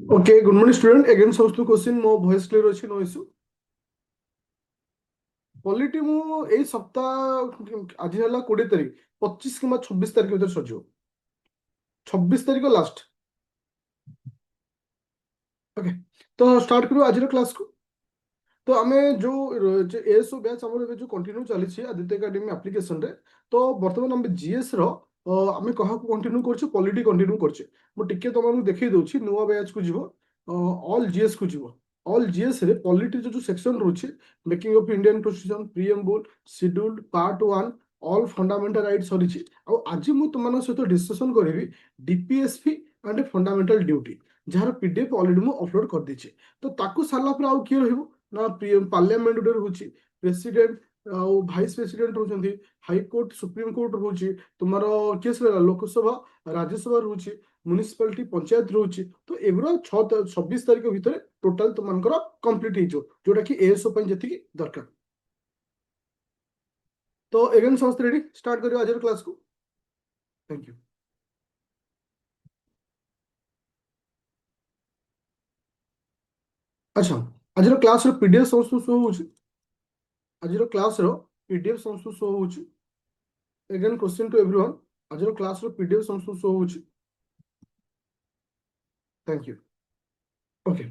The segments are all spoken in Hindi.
Okay good morning student again समस्त क्वेश्चन मो वॉइस क्लियर अछि नो इशू पॉलिटी मु एई सप्ताह आज हला 20 तारिख 25 किंबा 26 तारिख भीतर सजियो 26 तारिख लास्ट। ओके तो स्टार्ट करू आज क्लास को। तो आमे जो एएसओ बैच हमर जो कंटिन्यू चली छी आदित्य एकेडमी एप्लीकेशन रे। तो वर्तमान हम जीएस रो आमे कहा को कंटिन्यू करछु पॉलिटी कंटिन्यू करछु। मु टिके तमन देखै दउछि नुवा बैच को जीवो ऑल जीएस को जीवो। ऑल जीएस रे पॉलिटी जो सेक्शन रहउछि making of Indian constitution preamble scheduled part 1 all fundamental right सरीछि। आ आज मु तुमन सहित डिस्कशन करबी डीपीएसपी एंड फंडामेंटल ड्यूटी जार पीडीएफ ऑलरेडी मु अपलोड कर देछि। तो ताकू साला पर आउ की रहइबो ना पार्लियामेंट गुटे रहुछि प्रेसिडेंट ଆଉ ଭାଇସ୍ ପ୍ରେସିଡେଣ୍ଟ ରହୁଛନ୍ତି ହାଇକୋର୍ଟ ସୁପ୍ରିମକୋର୍ଟ ରହୁଛି ତୁମର କିଏ ରହିଲା ଲୋକସଭା ରାଜ୍ୟସଭା ରହୁଛି ମ୍ୟୁନିସିପାଲିଟି ପଞ୍ଚାୟତ ରହୁଛି। ତ ଏଗୁଡ଼ା 26 ତାରିଖ ଭିତରେ ଟୋଟାଲ ତୁମମାନଙ୍କର କମ୍ପ୍ଲିଟ୍ ହେଇଯିବ ଯୋଉଟା କି ଏଏସଓ ପାଇଁ ଯେତିକି ଦରକାର। ତ ଏଗେନ୍ ସମସ୍ତେ ରେଡି ଷ୍ଟାର୍ଟ କରିବା ଆଜିର କ୍ଲାସକୁ। Thank you. ଆଚ୍ଛା ଆଜିର କ୍ଲାସର ପିଡିଏଫ୍ ସମସ୍ତଙ୍କୁ ଶୋ ହଉଛି। ଆଜିର କ୍ଲାସର ପିଡିଏଫ୍ ସମସ୍ତଙ୍କୁ ଶୋ ହଉଛି। ଏଗେନ୍ କ୍ୱେଶ୍ଚିନ୍ ଟୁ ଏଭ୍ରିୱାନ୍ ଆଜିର କ୍ଲାସର ପିଡିଏଫ୍ ସମସ୍ତଙ୍କୁ ଶୋ ହଉଛି। Thank you. ଓକେ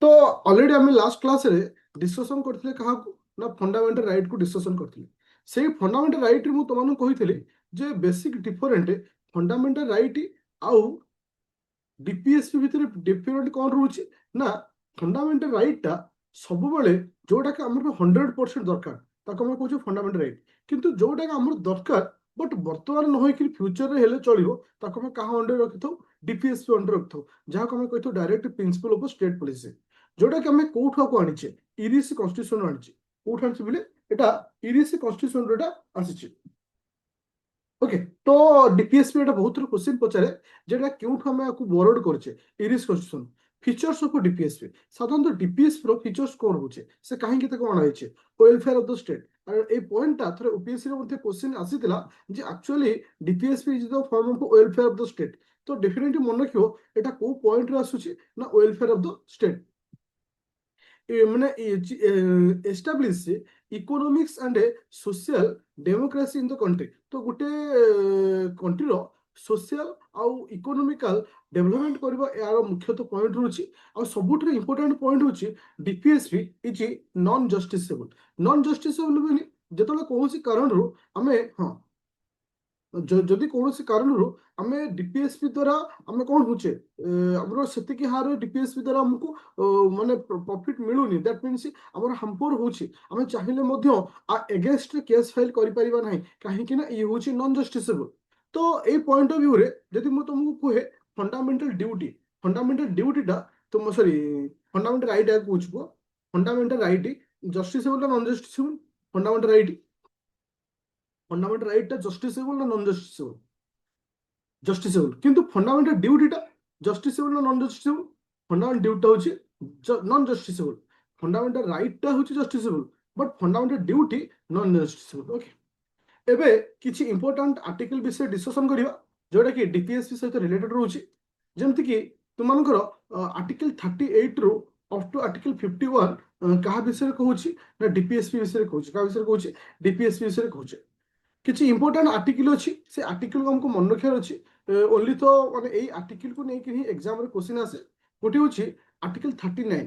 तो ऑलरेडी आम लास्ट क्लास रे डिस्कशन करथिले काहाकू ना फंडामेंटल राइट को डिस्कशन करथिले। सेही फंडामेंटल राइट रे मु तमनु कहिथिले जे बेसिक डिफरेंट फंडामेंटल राइट आउ डीपीएसपी भितर डिफरेंट कौन रहउछि ना फंडामेंटल राइट टा सब बेले जोटा कि हमर 100% दरकार ताको हम कहू फंडामेंटल राइट किंतु जोटा कि हमर दरकार बट वर्तमान न होई कि फ्यूचर रे हेले चलिबो ताको हम कहा अंडर रखिथौ डीपीएसपी अंडर रखिथौ जहा को हम कहथौ directive principle of state policy जोटा कि हमें कोठा को आनिचे इरिस कॉन्स्टिट्यूशन आनिचे कोठा आनिचे बिले एटा इरिस कॉन्स्टिट्यूशन रेटा आसीचे। ओके तो डीपीएसपी एटा बहुत थोर क्वेश्चन पचारे जेटा क्योंठु हमें आपको बोरोड करछे इरिस क्वेश्चन फीचर्स ऑफ डीपीएसपी साधारणतः डीपीएसपी रो फीचर्स कोन होचे से काहे के तक बनाइछे वेलफेयर ऑफ द स्टेट। और ए पॉइंट ता थोर यूपीएससी रे मध्ये क्वेश्चन आसीतिला जे actually DPSP is the form of welfare of the state. तो डेफिनेटली मन रखियो एटा को पॉइंट रे आसुची ना वेलफेयर ऑफ द स्टेट মানে establish economics and social democracy in the country. तो गोटे कंट्री रो सोशल आउ इकोनॉमिकल डेवलपमेंट करबा यार मुख्यतः पॉइंट रहउची। आ सबुठ इंपोर्टेंट पॉइंट होची DPSP is non justiciable. Non justiciable बोली जेतले कोनोसी कारण रो हमें हां ଯଦି କୌଣସି କାରଣରୁ ଆମେ ଡିପିଏସପି ଦ୍ୱାରା ଆମେ କଣ ହଉଛେ ଆମର ସେତିକି ହାର ଡିପିଏସପି ଦ୍ୱାରା ଆମକୁ ମାନେ ପ୍ରଫିଟ ମିଳୁନି ଦ୍ୟାଟ ମିନ୍ସ ଆମର ହାମ୍ପର ହଉଛି ଆମେ ଚାହିଁଲେ ମଧ୍ୟ ଏଗେନଷ୍ଟ କେସ୍ ଫାଇଲ କରିପାରିବା ନାହିଁ କାହିଁକି ନା ଇଏ ହଉଛି ନନ୍ ଜଷ୍ଟିସେବଲ। ତ ଏଇ ପଏଣ୍ଟ ଅଫ ଭ୍ୟୁରେ ଯଦି ମୁଁ ତମକୁ କୁହେ ଫଣ୍ଡାମେଣ୍ଟାଲ ଡ୍ୟୁଟିଟା ତୁମ ସରି ଫଣ୍ଡାମେଣ୍ଟାଲ ରାଇଟ୍ ଆଗ କହୁଛି କୁହ ଫଣ୍ଡାମେଣ୍ଟାଲ ରାଇଟ୍ ଜଷ୍ଟିସେବଲ ନା non justiciable fundamental right fundamental right टा जस्टिसेबल ना नॉन जस्टिसेबल जस्टिसेबल किंतु फंडामेंटल ड्यूटी टा जस्टिसेबल ना नॉन जस्टिसेबल फंडामेंटल ड्यूटी होची नॉन जस्टिसेबल फंडामेंटल राइट टा होची justiciable but fundamental duty non justiciable. Okay एबे किछि इंपोर्टेंट आर्टिकल विषय डिस्कशन करिवा जोटा कि डीपीएसपी सहित रिलेटेड रहउची जेमति कि तुमनकर आर्टिकल 38 रो अप टू आर्टिकल 51 कहा विषय कहउची ना डीपीएसपी विषय कहउची का विषय कहउची डीपीएसपी विषय कहउची किसी इंपोर्टेंट आर्टिकल अच्छी से आर्टिकल को हमको मन रखार अच्छी ओनली तो माने एई आर्टिकल को लेकिन ही एग्जाम रे क्वेश्चन आसे गोटे होची आर्टिकल 39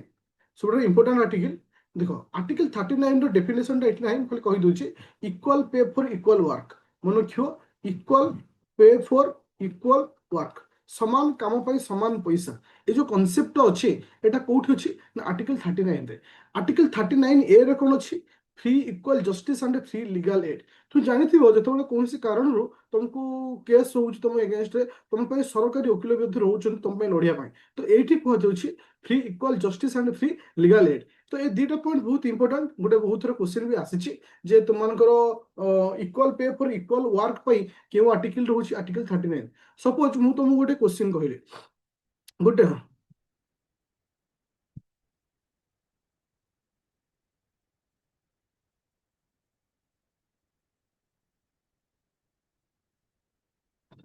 सबटा इंपोर्टेंट आर्टिकल देखो आर्टिकल 39 रो डेफिनेशन टा 89 खाली कहि दोची equal pay for equal work मन रखियो equal pay for equal work समान काम पाई समान पैसा ये जो कॉन्सेप्ट अच्छे एटा कोठी अछि ना आर्टिकल 39 रे आर्टिकल 39 ए रे कोन अछि free equal justice and free legal add. तुम जानिथिबो जेतेबेले कोनसी कारणरू तुमको केस होउची तुम अगेंस्ट रे तुम पे सरकारी वकील विरुद्ध रहउछन तुम पे लड़िया पाई तो एठी कह जाउची free equal justice and free legal aid. तो ये दीटा पॉइंट बहुत इंपोर्टेंट गोटे बहुत थोड़ा क्वेश्चन भी आसीची जे तुमनकर equal pay for equal work पई केउ आर्टिकल रहउची आर्टिकल 39 सपोज मु तुमको गोटे क्वेश्चन कहले गोटे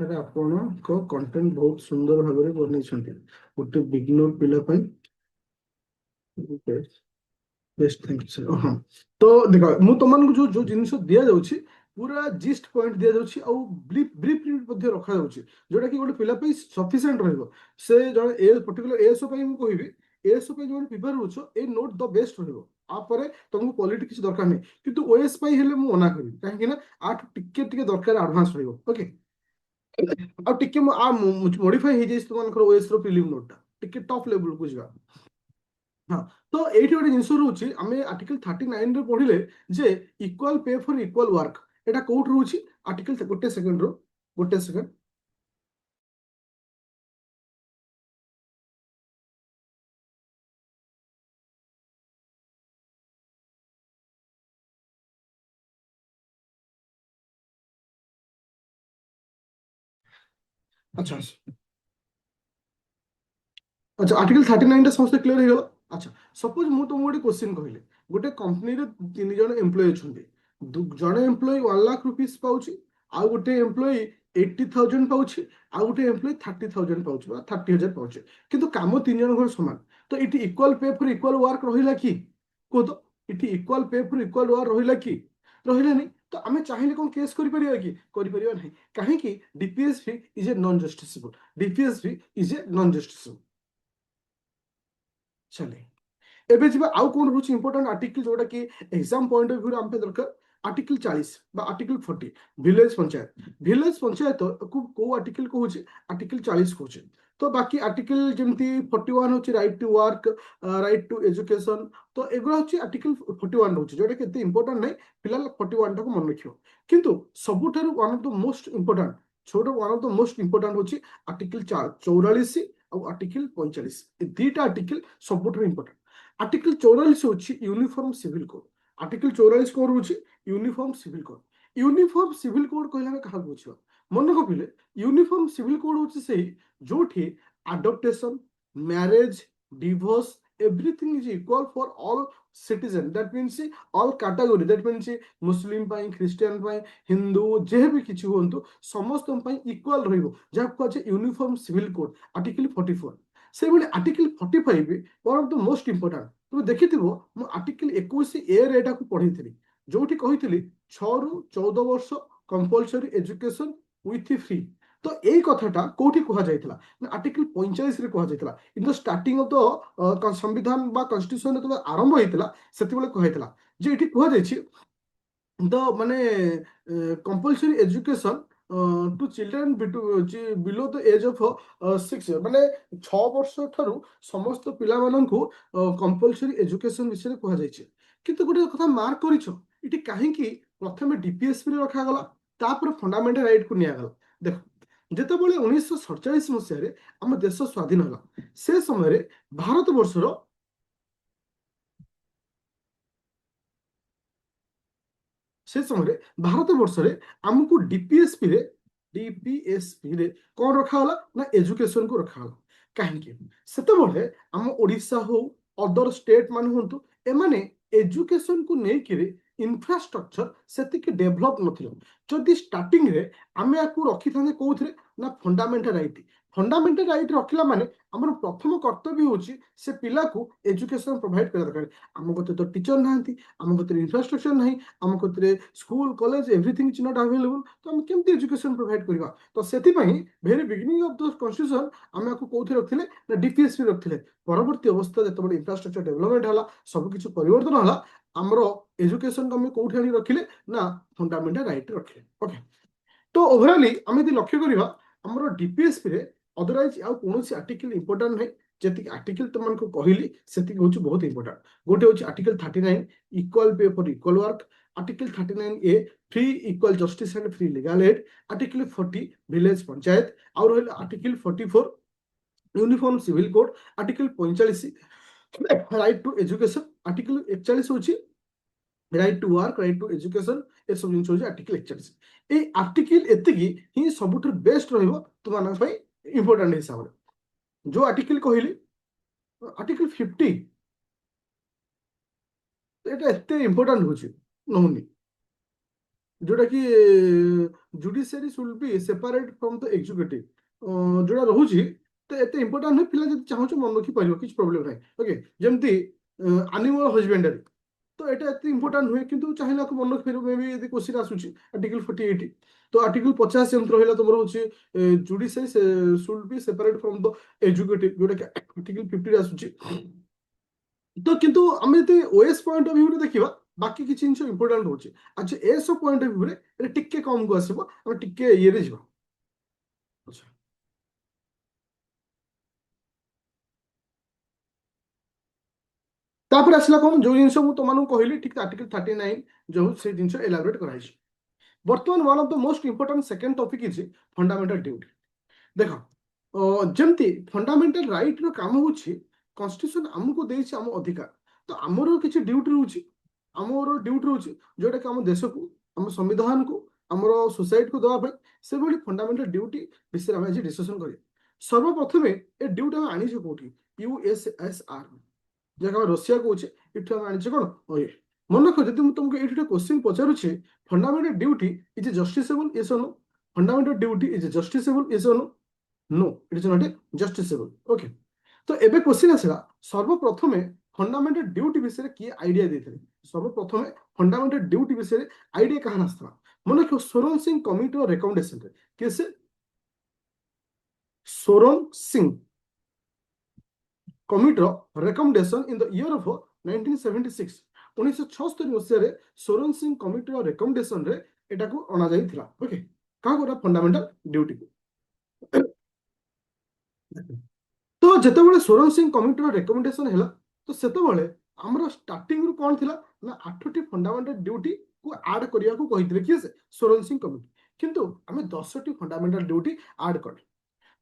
ସାର୍ ଆପଣଙ୍କ କଣ୍ଟେଣ୍ଟ ବହୁତ ସୁନ୍ଦର ଭାବରେ ବନେଇଛନ୍ତି ଗୋଟେ ବିଗିନର ପିଲା ପାଇଁ। Best thank you sir. ହଁ, ତ ଦେଖ ମୁଁ ତମମାନଙ୍କୁ ଯୋଉ ଯୋଉ ଜିନିଷ ଦିଆଯାଉଛି ପୁରା ଜିଷ୍ଟ ପଏଣ୍ଟ ଦିଆଯାଉଛି ଆଉ ବ୍ରିଫ ମଧ୍ୟ ରଖାଯାଉଛି ଯୋଉଟା କି ଗୋଟେ ପିଲା ପାଇଁ ସଫିସିଏଣ୍ଟ ରହିବ। ସେ ଜଣେ ଏ ପର୍ଟିକୁଲାର ଏଏସଓ ପାଇଁ ମୁଁ କହିବି, ଏଏସଓ ପାଇଁ ଯୋଉ ପ୍ରିପେୟାର ହଉଛ ଏ ନୋଟ୍ ଦ ବେଷ୍ଟ ରହିବ। ତାପରେ ତମକୁ କ୍ୱାଲିଟି କିଛି ଦରକାର ନାହିଁ, କିନ୍ତୁ ଓଏସ୍ ପାଇଁ ହେଲେ ମୁଁ ମନା କରିବି, କାହିଁକି ନା ଆଠୁ ଟିକେ ଟିକେ ଦରକାର ଆଡଭାନ୍ସ ରହିବ। ଓକେ, ଆଉ ଟିକେ ମଡିଫାଇ ହେଇଯାଇଛି ତୁମମାନଙ୍କର ଓଏସ୍ ର ପ୍ରିଲିମ୍ ନୋଟ୍ ଟା ଟିକେ ଟପ୍ ଲେବୁଲକୁ ଯିବା। ହଁ, ତ ଏଇଠି ଗୋଟେ ଜିନିଷ ରହୁଛି, ଆମେ ଆର୍ଟିକଲ 39 ରେ ପଢିଲେ ଯେ equal pay for equal work, ଏଟା କୋଉଠି ରହୁଛି ଆର୍ଟିକଲ, ଗୋଟେ ସେକେଣ୍ଡ ରୁ ଗୋଟେ ସେକେଣ୍ଡ। ଆଚ୍ଛା ଆଚ୍ଛା, ଆର୍ଟିକଲ 39 ଟା ସମସ୍ତେ କ୍ଲିୟର ହେଇଗଲା। ଆଚ୍ଛା, ସପୋଜ ମୁଁ ତମକୁ ଗୋଟେ କ୍ୱେଶ୍ଚିନ୍ କହିଲି, ଗୋଟେ କମ୍ପାନୀରେ 3 ଜଣ ଏମ୍ପ୍ଲୟି ଅଛନ୍ତି, ଜଣେ ଏମ୍ପ୍ଲୟି 1 ଲାଖ ରୁପିସ୍ ପାଉଛି, ଆଉ ଗୋଟେ ଏମ୍ପ୍ଲୟି 80,000 ପାଉଛି, ଆଉ ଗୋଟେ ଏମ୍ପ୍ଲୟି 30,000 ପାଉଛି ବା 30,000 ପାଉଛି, କିନ୍ତୁ କାମ 3 ଜଣଙ୍କର ସମାନ। ତ ଏଠି equal pay for equal work ରହିଲା କି? କୁହ ତ, ଏଠି equal pay for equal work ରହିଲା କି? ରହିଲାନି। ତ ଆମେ ଚାହିଁଲେ କଣ କେସ୍ କରିପାରିବା କି? କରିପାରିବା ନାହିଁ। କାହିଁକି? DPSP is a non justiciable, DPSP is a non justiciable. ଚାଲେ, ଏବେ ଯିବା ଆଉ କଣ ରହୁଛି ଇମ୍ପୋର୍ଟାଣ୍ଟ ଆର୍ଟିକଲ ଯୋଉଟା କି ଏକ୍ସାମ ପଏଣ୍ଟ ଅଫ ଭ୍ୟୁ ଆମ ପାଇଁ ଦରକାର। ଆର୍ଟିକଲ 40 ବା article 40 village panchayat. Village panchayat କୁ କୋଉ ଆର୍ଟିକଲ କହୁଛି? ଆର୍ଟିକଲ 40 କହୁଛି। ତ ବାକି ଆର୍ଟିକଲ ଯେମିତି 41 ହଉଛି right to work, right to education, ତ ଏଗୁଡ଼ା ହଉଛି ଆର୍ଟିକଲ 41 ରହୁଛି, ଯୋଉଟା କି ଏତେ ଇମ୍ପୋର୍ଟାଣ୍ଟ ନାହିଁ, ପିଲା 41 ଟାକୁ ମନେ ରଖିବ। କିନ୍ତୁ ସବୁଠାରୁ one of the most important, ଛୋଟ one of the most important ହଉଛି ଆର୍ଟିକଲ 44 ଆଉ ଆର୍ଟିକଲ 45। ଏ ଦିଟା ଆର୍ଟିକଲ ସବୁଠାରୁ ଇମ୍ପୋର୍ଟାଣ୍ଟ। ଆର୍ଟିକଲ 44 ହଉଛି ୟୁନିଫର୍ମ ସିଭିଲ କୋଡ। ଆର୍ଟିକଲ 44 କଣ ରହୁଛି? Uniform civil code. Uniform civil code କହିଲେ ଆମେ କାହାକୁ ବୁଝିବା? ମନେ ରଖିଲେ, ୟୁନିଫର୍ମ ସିଭିଲ କୋଡ ହଉଛି ସେଇ ଯୋଉଠି adoption, marriage, divorce, everything is equal for all citizen, that means all category, that means Muslim ପାଇଁ, ଖ୍ରୀଷ୍ଟିଆନ ପାଇଁ, ହିନ୍ଦୁ, ଯେହେ ବି କିଛି ହୁଅନ୍ତୁ ସମସ୍ତଙ୍କ ପାଇଁ ଇକ୍ୱାଲ ରହିବ, ଯାହାକୁ କୁହାଯାଏ ୟୁନିଫର୍ମ ସିଭିଲ କୋଡ, ଆର୍ଟିକଲ 44। ସେଇଭଳି article 45 one of the most important. ତୁମେ ଦେଖିଥିବ ମୁଁ ଆର୍ଟିକଲ 21 ଏ ରେ ଏଟାକୁ ପଢେଇଥିଲି, ଯୋଉଠି କହିଥିଲି 6 ରୁ 14 ବର୍ଷ କମ୍ପଲସରୀ ଏଜୁକେସନ ୱିଥ ଫ୍ରି। ତ ଏଇ କଥାଟା କୋଉଠି କୁହାଯାଇଥିଲା? ଆର୍ଟିକଲ 45 ରେ କୁହାଯାଇଥିଲା। In the starting of the ସମ୍ବିଧାନ ବା କନଷ୍ଟିଟ୍ୟୁସନ ଯେତେବେଳେ ଆରମ୍ଭ ହେଇଥିଲା ସେତେବେଳେ କୁହାଯାଇଥିଲା ଯେ ଏଠି କୁହାଯାଇଛି ଦ ମାନେ compulsory education to children below the age of 6 year, ମାନେ 6 ବର୍ଷ ଠାରୁ ସମସ୍ତ ପିଲାମାନଙ୍କୁ କମ୍ପଲସରୀ ଏଜୁକେସନ ବିଷୟରେ କୁହାଯାଇଛି। କିନ୍ତୁ ଗୋଟେ କଥା ମାର୍କ କରିଛ, ଏଠି କାହିଁକି ପ୍ରଥମେ ଡିପିଏସପି ରେ ରଖାଗଲା, ତାପରେ ଫଣ୍ଡାମେଣ୍ଟାଲ ରାଇଟ୍ କୁ ନିଆଗଲା? ଦେଖ, ଯେତେବେଳେ 1947 ମସିହାରେ ଆମ ଦେଶ ସ୍ୱାଧୀନ ହେଲା, ସେ ସମୟରେ ଭାରତ ବର୍ଷର ସେ ସମୟରେ ଭାରତ ବର୍ଷରେ ଆମକୁ ଡିପିଏସପି ରେ କଣ ରଖାଗଲା ନା ଏଜୁକେସନକୁ ରଖାଗଲା। କାହିଁକି? ସେତେବେଳେ ଆମ ଓଡ଼ିଶା ହଉ, ଅଦର ଷ୍ଟେଟ୍ ମାନେ ହୁଅନ୍ତୁ, ଏମାନେ ଏଜୁକେସନକୁ ନେଇକିରି ଇନଫ୍ରାଷ୍ଟ୍ରକ୍ଚର ସେତିକି ଡେଭଲପ ନଥିଲା। ଯଦି ଷ୍ଟାର୍ଟିଂରେ ଆମେ ଆକୁ ରଖିଥାନ୍ତେ କୋଉଥିରେ ନା ଫଣ୍ଡାମେଣ୍ଟାଲ ରାଇଟ୍। ଫଣ୍ଡାମେଣ୍ଟାଲ ରାଇଟ୍ ରଖିଲା ମାନେ ଆମର ପ୍ରଥମ କର୍ତ୍ତବ୍ୟ ହେଉଛି ସେ ପିଲାକୁ ଏଜୁକେସନ ପ୍ରୋଭାଇଡ କରିବା ଦରକାର। ଆମ କତିରେ ତ ଟିଚର ନାହାନ୍ତି, ଆମ କତିରେ ଇନଫ୍ରାଷ୍ଟ୍ରକ୍ଚର ନାହିଁ, ଆମ କତିରେ school college everything is not available, ତ ଆମେ କେମିତି ଏଜୁକେସନ ପ୍ରୋଭାଇଡ କରିବା? ତ ସେଥିପାଇଁ very beginning of the constitution ଆମେ ଆକୁ କୋଉଥିରେ ରଖିଥିଲେ ନା ଡିପିଏସପି ରଖିଥିଲେ। ପରବର୍ତ୍ତୀ ଅବସ୍ଥା ଯେତେବେଳେ ଇନଫ୍ରାଷ୍ଟ୍ରକ୍ଚର ଡେଭଲପମେଣ୍ଟ ହେଲା, ସବୁକିଛି ପରିବର୍ତ୍ତନ ହେଲା, ଆମର ଏଜୁକେସନକୁ ଆମେ କୋଉଠି ଆଣି ରଖିଲେ ନା ଫଣ୍ଡାମେଣ୍ଟାଲ ରାଇଟ୍ ରଖିଲେ। ଓକେ, ତ ଓଭରାଲି ଆମେ ଯଦି ଲକ୍ଷ୍ୟ କରିବା ଆମର ଡିପିଏସପି ରେ ଅଦରୱାଇଜ ଆଉ କୌଣସି ଆର୍ଟିକଲ ଇମ୍ପୋର୍ଟାଣ୍ଟ ନାହିଁ। ଯେତିକି ଆର୍ଟିକଲ ତମମାନଙ୍କୁ କହିଲି ସେତିକି ହଉଛି ବହୁତ ଇମ୍ପୋର୍ଟାଣ୍ଟ। ଗୋଟେ ହଉଛି article 39 equal pay for equal work, article 39A free equal justice and free legal aid, article 40 village panchayat, और रहा article 44 uniform civil code, article 45 right to education, article 41 होची right to work, right to education, ए सब जिन होची आर्टिकल 41। ए आर्टिकल एतिकी ही सबुठ बेस्ट रहइबो तुमानक पई इंपोर्टेंट हिसाब रे। जो आर्टिकल कहली आर्टिकल 50 एटा एते इंपोर्टेंट होची नहुनी। जोटा कि judiciary should be separate from the executive जोटा रोचे तो एत इंपोर्टां नुहे पिला जब चाहूँ मन रखिपर किसी प्रोब्लेम ना ओके जमती एनिमल हजबेंडरी तो এটা এত ইম্পর্টান্ট নয় কিন্তু চাইলে আপনি মনে ফেরবে মেবি যদি কোশ্চিন আসুচি আর্টিকল 48 তো আর্টিকল 50 যেমন রহিলা তোমার হচ্ছে judiciary should be separate from the executive যেটা কি আর্টিকল 50 রে আসুচি তো কিন্তু আমি যদি ওএস পয়েন্ট অফ ভিউরে ଦେଖିବା বাকি কিছু জিনিস ইম্পর্টান্ট হচ্ছে আচ্ছা এস পয়েন্ট অফ ভিউরে এটা টিকে কম কু আসিব আমি টিকে ইয়েরে ଯିବା আচ্ছা তারপরে আসলা কোন যে জিনিস মু তোমাকে কহিলি ঠিক আর্টিকল 39 যে সেই জিনিস এলাবোরেট করা হয়েছে বর্তমান one of the most important second topic is fundamental duty দেখ যেমতি ফন্ডামেন্টাল রাইট র কাম হচ্ছে কনস্টিट्यूशन ଆମକୁ ଦେଇଛି ଆମ ଅଧିକାର ତ ଆମର କିଛି ଡ୍ୟୁଟି ରହୁଛି ଆମର ଡ୍ୟୁଟି ରହୁଛି ଯୋଉଟା କି ଆମ ଦେଶକୁ ଆମ ସମ୍ବିଧାନକୁ ଆମର ସୋସାଇଟିକୁ ଦେବା ପାଇଁ ସେଭଳି ଫଣ୍ଡାମେଣ୍ଟାଲ ଡ୍ୟୁଟି ବିଷୟରେ ଆମେ ଆଜି ଡିସ୍କସନ କରିବା ସର୍ବପ୍ରଥମେ ଏ ଡ୍ୟୁଟି ଆମେ ଆଣିଛେ କୋଉଠି ୟୁଏସଏସଆର ଯାହାକୁ ଆମେ ରଷିଆ କହୁଛେ ଏଠୁ ଆମେ ଆଣିଛେ କଣ ଓଏ ମନେ ରଖ ଯଦି ମୁଁ ତମକୁ ଏଇଠି ଗୋଟେ କ୍ୱେଶ୍ଚିନ୍ ପଚାରୁଛି fundamental duty is justiciable yes or no fundamental duty is justiciable yes or no no it is not a justiciable okay तो एबे क्वेश्चन आसला सर्वप्रथमे फंडामेंटल ड्यूटी विषय किए आइडिया देते सर्वप्रथमे फंडामेंटल ड्यूटी विषय आइडिया कहाँ आसला मन रखो सोरन सिंह कमिटी रिकमेंडेशन कैसे Soren Singh committee recommendation in the year of 1976 1976 Masih Soren Singh committee recommendation रे एटा को अना जाइथिला ओके का गोरा फंडामेंटल ड्यूटी को तो जितेबाला सोरन सिंह कमिटी रेकमेंडेशन है तो सेतबले आमर स्टार्टिंग रु कौन थिला ना 8टी फंडामेंटल ड्यूटी को ऐड करिया को कहिथिले कि सोरन सिंह कमिटी किंतु आमे 10टी फंडामेंटल ड्यूटी ऐड कर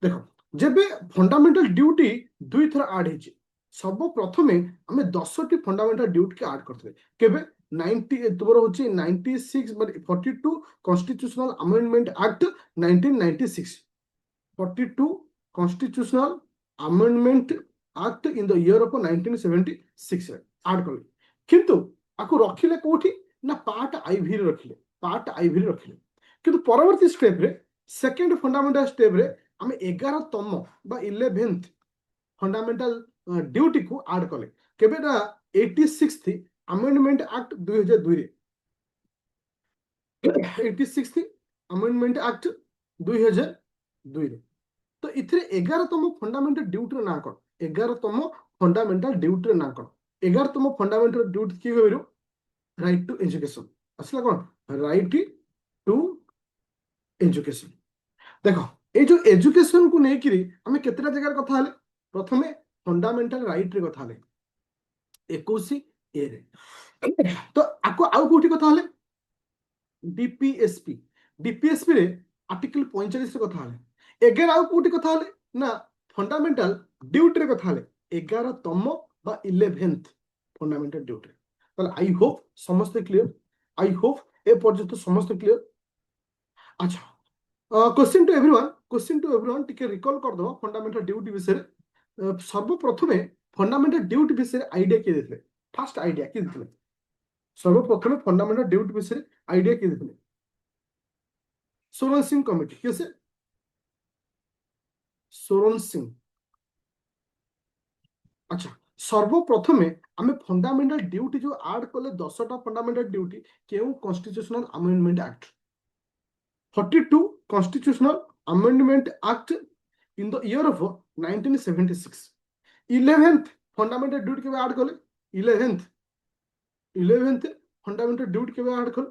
देखो जेबे फंडामेंटल ड्यूटी दुई थर ऐड हिची सब प्रथमे आमे 10टी फंडामेंटल ड्यूटी के ऐड करथिले केबे 90 तोर होची 96 मतलब 42 constitutional amendment act 1996 42 constitutional amendment act in the year of 1976 add कले किंतु आको रखिले कोठी ना पार्ट आईवी रे रखिले पार्ट आईवी रे रखिले किंतु परवर्ती स्टेप रे सेकंड फंडामेंटल स्टेप रे हम 11 तम बा 11th फंडामेंटल ड्यूटी को ऐड कले केबे ना 86th अमेंडमेंट एक्ट 2002 रे 86th अमेंडमेंट एक्ट 2002 रे तो इथे 11तम फंडामेंटल ड्यूटी ना कौन 11तम फंडामेंटल ड्यूटी ना कौन 11तम फंडामेंटल ड्यूटी किए कहू राइट टू एजुकेशन असला कौन राइट टू एजुकेशन देखो ये जो एजुकेशन को लेकिन आम केतटा जगह कथा हले प्रथमे फंडामेंटल राइट रे कथा हले 21 ए रे तो आको आउ कोठी कथा हले डीपीएसपी डीपीएसपी रे आर्टिकल 45 रे कथा हले एगेन आउ कोठी कथा हले ना फंडामेंटल ड्यूटी रे कथा हले 11तम बा 11th फंडामेंटल ड्यूटी ताले आई होप समस्त क्लियर आई होप ए पर्यंत समस्त क्लियर अच्छा क्वेश्चन टू एवरीवन टिके रिकॉल कर दो फंडामेंटल ड्यूटी विषय सर्वप्रथमे फंडामेंटल ड्यूटी विषय आइडिया किए देथिले फर्स्ट आइडिया किए देथिले सर्वप्रथमे फंडामेंटल ड्यूटी विषय आइडिया किए देथिले सोरन सिंह कमिटी कैसे सोरन सिंह अच्छा सर्वप्रथमे आमे फंडामेंटल ड्यूटी जो ऐड कले 10टा फंडामेंटल ड्यूटी केउ constitutional amendment act 42 constitutional amendment act in the year of 1976 11th fundamental duty के ऐड कले 11th फंडामेंटल ड्यूटी के ऐड कले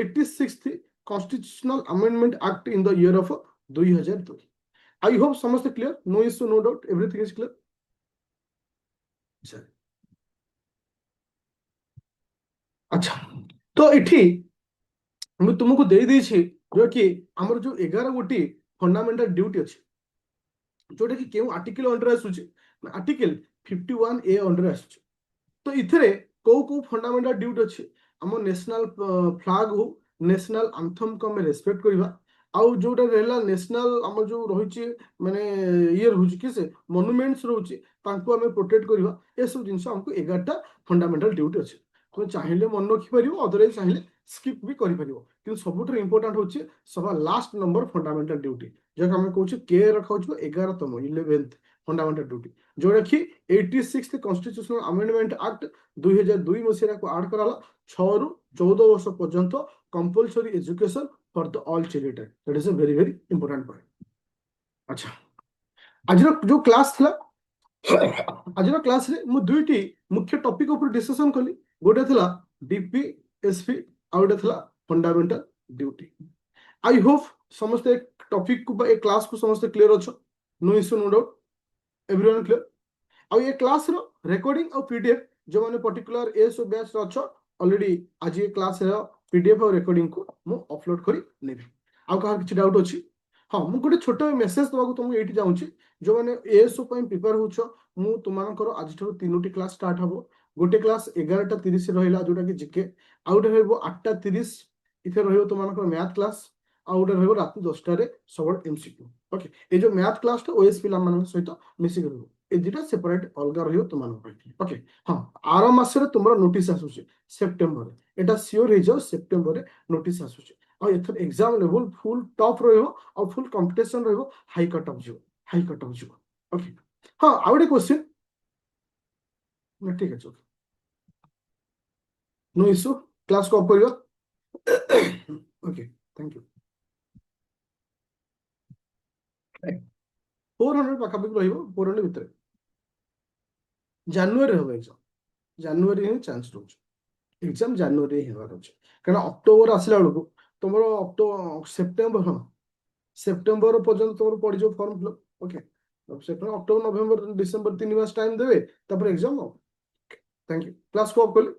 86th constitutional amendment act in the year of 2002 I hope समस्त clear no issue no doubt everything is clear अच्छा तो इठी मैं तुमको दे देछि जो कि हमर जो 11 गोटी फंडामेंटल ड्यूटी अछि जोटा कि केउ article under आसुछि article 51 A under आसुछि तो इथरे को फंडामेंटल ड्यूटी अछि हम नेशनल फ्लैग हो नेशनल एंथम को हम रेस्पेक्ट करबा आउ जोटा रहला नेशनल हम जो रहिछि माने ये रहुछि कि से मॉन्यूमेंट्स रहुछि तांको हमें प्रोटेक्ट करबा ए सब जिंस हमको 11टा फंडामेंटल ड्यूटी अछि তুমি চাইলে মନେ ରଖିପାରିବ ଅଦରୱାଇଜ ଚାହିଁଲେ ସ୍କିପ୍ ବି କରିପାରିବ କିନ୍ତୁ ସବୁଠାରୁ ଇମ୍ପୋର୍ଟାଣ୍ଟ ହେଉଛି ସବା ଲାଷ୍ଟ ନମ୍ବର ଫଣ୍ଡାମେଣ୍ଟାଲ ଡ୍ୟୁଟି ଯାହାକୁ ଆମେ କହୁଛୁ କେ ରଖାଉଛୁ 11ତମ 11th ଫଣ୍ଡାମେଣ୍ଟାଲ ଡ୍ୟୁଟି ଯୋଉଟା କି 86th କନଷ୍ଟିଟ୍ୟୁସନାଲ ଆମେଣ୍ଡମେଣ୍ଟ ଆକ୍ଟ 2002 ମସିହାକୁ ଆଡ୍ କରାଲା 6 ରୁ 14 ବର୍ଷ ପର୍ଯ୍ୟନ୍ତ compulsory education for the all children that is a very important point. ଆଚ୍ଛା ଆଜିର ଯୋଉ କ୍ଲାସ ଥିଲା ଆଜିର କ୍ଲାସରେ ମୁଁ ଦୁଇଟି ମୁଖ୍ୟ ଟପିକ ଉପରେ ଡିସ୍କସନ କଲି ଗୋଟେ ଥିଲା ଡିପିଏସପି ଆଉ ଗୋଟେ ଥିଲା ଫଣ୍ଡାମେଣ୍ଟାଲ ଡ୍ୟୁଟି। आई होप समस्ते टॉपिक को ए क्लास को समस्ते क्लियर अच्छो no issue no doubt everyone clear आ ये क्लास रो रिकॉर्डिंग और पीडीएफ जो माने पर्टिकुलर एस ओ बैच रो अच्छो ऑलरेडी आज ये क्लास रो पीडीएफ और रिकॉर्डिंग को मु अपलोड करी नेबी आ कहा किछि डाउट अछि हाँ मु गोटे छोट मेसेज दबाको तुम एठी जाउछि जो माने एएसओ पई प्रिपेयर होछो मु तुमानकर आज ठरो तीनोटी क्लास स्टार्ट हबो गोटे क्लास 11:30 रहिला जोटा कि जीके आ गोटे रहबो 8:30 इथे रहबो तुमानकर मैथ क्लास आ गोटे रहबो रात 10टा रे सबल एमसीक्यू ओके ए जो मैथ क्लास तो ओएस पिला मान सहित मिसी रहबो ए दिटा सेपरेट अलगा रहियो तुमान ओके हाँ are मासरे तुमरो notice आसुछि September Etah sure हे जाओ सेप्टेम्बर रे नोटिस आसुछि और एथर एग्जाम लेवल फुल टॉप रहियो और फुल कंपटीशन रहियो हाई कट ऑफ जो ओके हाँ आ गोटे क्वेश्चन ठीक है नो इश्यू क्लास को ऑफ करियो ओके थैंक यू 400 पाखापाखि रहिबो 400 भितर जानुआरी हो एग्जाम जानुआरी ही चांस रोज एग्जाम जानुआरी ही हेबार अछि कारण अक्टोबर आसला बेलको तुमरो अक्टोबर सेप्टेम्बर हाँ सेप्टेम्बर पर्यंत तुम पड़ जाओ form fill up okay September October November December 3 मास टाइम देवे तापर एग्जाम थैंक यू क्लास को ऑफ कली